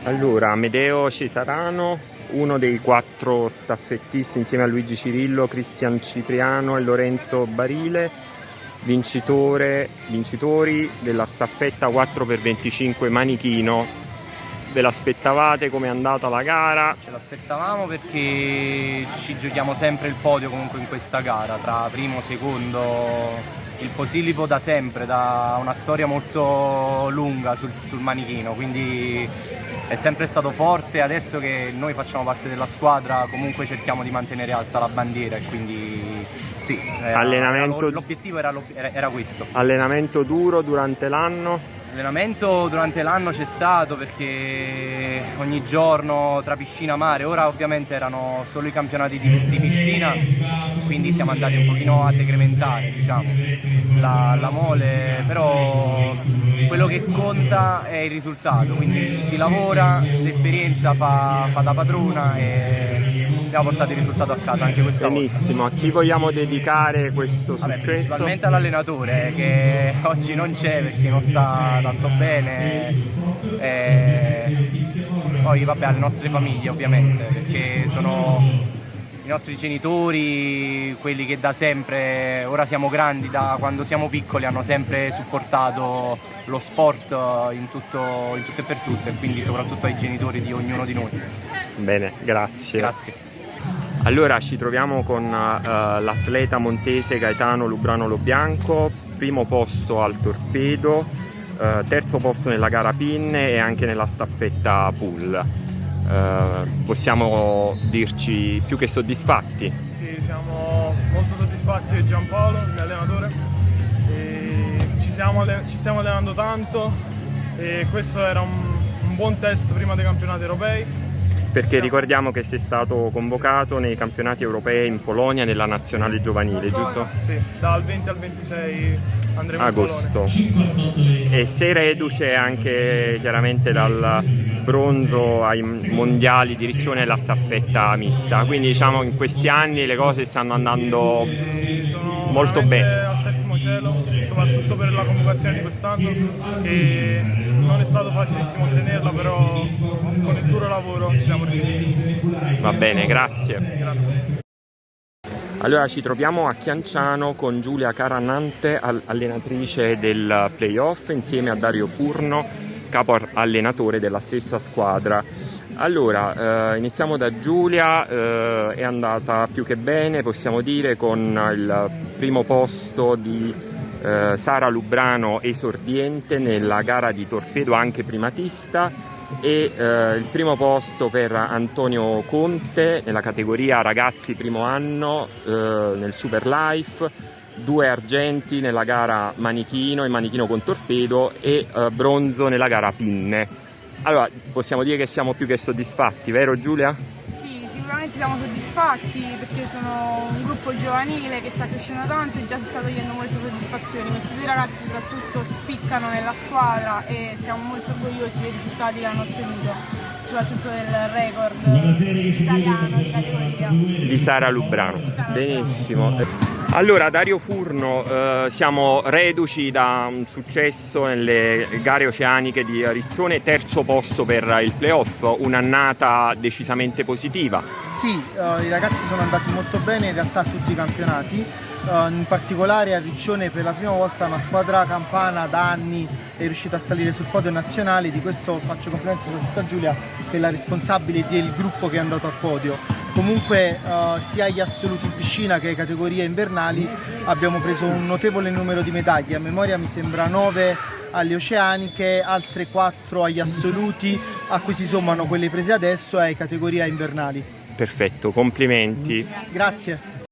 Allora, Amedeo Cesarano, uno dei 4 staffettisti insieme a Luigi Cirillo, Cristian Cipriano e Lorenzo Barile, vincitori della staffetta 4x25 manichino. Ve l'aspettavate? Come è andata la gara? Ce l'aspettavamo perché ci giochiamo sempre il podio comunque in questa gara, tra primo e secondo. Il Posillipo da sempre, da una storia molto lunga sul manichino, quindi è sempre stato forte. Adesso che noi facciamo parte della squadra comunque cerchiamo di mantenere alta la bandiera e quindi sì, l'obiettivo era questo. Allenamento duro durante l'anno? L'allenamento durante l'anno c'è stato perché ogni giorno tra piscina e mare, ora ovviamente erano solo i campionati di piscina, quindi siamo andati un pochino a decrementare, diciamo, la mole, però quello che conta è il risultato, quindi si lavora, l'esperienza fa da padrona e abbiamo portato il risultato a casa anche questa volta. Benissimo, a chi vogliamo dedicare questo successo? Principalmente all'allenatore che oggi non c'è perché non sta tanto bene, poi vabbè alle nostre famiglie ovviamente, perché sono i nostri genitori, quelli che da sempre, ora siamo grandi, da quando siamo piccoli hanno sempre supportato lo sport in tutto e per tutto, e quindi soprattutto ai genitori di ognuno di noi. Bene, grazie. Grazie. Allora ci troviamo con l'atleta montese Gaetano Lubrano Lobianco, primo posto al torpedo, terzo posto nella gara pinne e anche nella staffetta pool. Possiamo dirci più che soddisfatti? Sì, siamo molto soddisfatti di Giampaolo, il mio allenatore, e ci stiamo allenando tanto e questo era un buon test prima dei campionati europei. Perché ricordiamo che sei stato convocato nei campionati europei in Polonia nella nazionale giovanile, giusto? Sì, dal 20 al 26 andremo agosto. in Polonia. E sei reduce anche chiaramente dal bronzo ai mondiali di Riccione e la staffetta mista, quindi diciamo in questi anni le cose stanno andando molto bene. Al settimo cielo, soprattutto per la convocazione di quest'anno, che non è stato facilissimo ottenerla, però con il duro lavoro ci siamo riusciti. Va bene, grazie. Grazie. Allora ci troviamo a Chianciano con Giulia Caranante, allenatrice del playoff, insieme a Dario Furno, capo allenatore della stessa squadra. Allora, iniziamo da Giulia, è andata più che bene, possiamo dire, con il primo posto di Sara Lubrano esordiente nella gara di torpedo anche primatista, e il primo posto per Antonio Conte nella categoria ragazzi primo anno nel Super Life, 2 argenti nella gara manichino e manichino con torpedo e bronzo nella gara pinne. Allora possiamo dire che siamo più che soddisfatti, vero Giulia? Sì, sicuramente siamo soddisfatti perché sono un gruppo giovanile che sta crescendo tanto e già si sta togliendo molte soddisfazioni. Questi 2 ragazzi soprattutto spiccano nella squadra e siamo molto orgogliosi dei risultati che hanno ottenuto, soprattutto del record italiano in categoria. Di Sara Lubrano. Benissimo. Allora Dario Furno, siamo reduci da un successo nelle gare oceaniche di Riccione, terzo posto per il playoff, un'annata decisamente positiva. Sì, i ragazzi sono andati molto bene in realtà a tutti i campionati, in particolare a Riccione per la prima volta una squadra campana da anni è riuscita a salire sul podio nazionale. Di questo faccio complimenti soprattutto a Giulia, che è la responsabile del gruppo che è andato al podio. Comunque sia agli assoluti in piscina che alle categorie invernali abbiamo preso un notevole numero di medaglie, a memoria mi sembra 9 alle oceaniche, altre 4 agli assoluti, a cui si sommano quelle prese adesso e alle categorie invernali. Perfetto, complimenti. Grazie.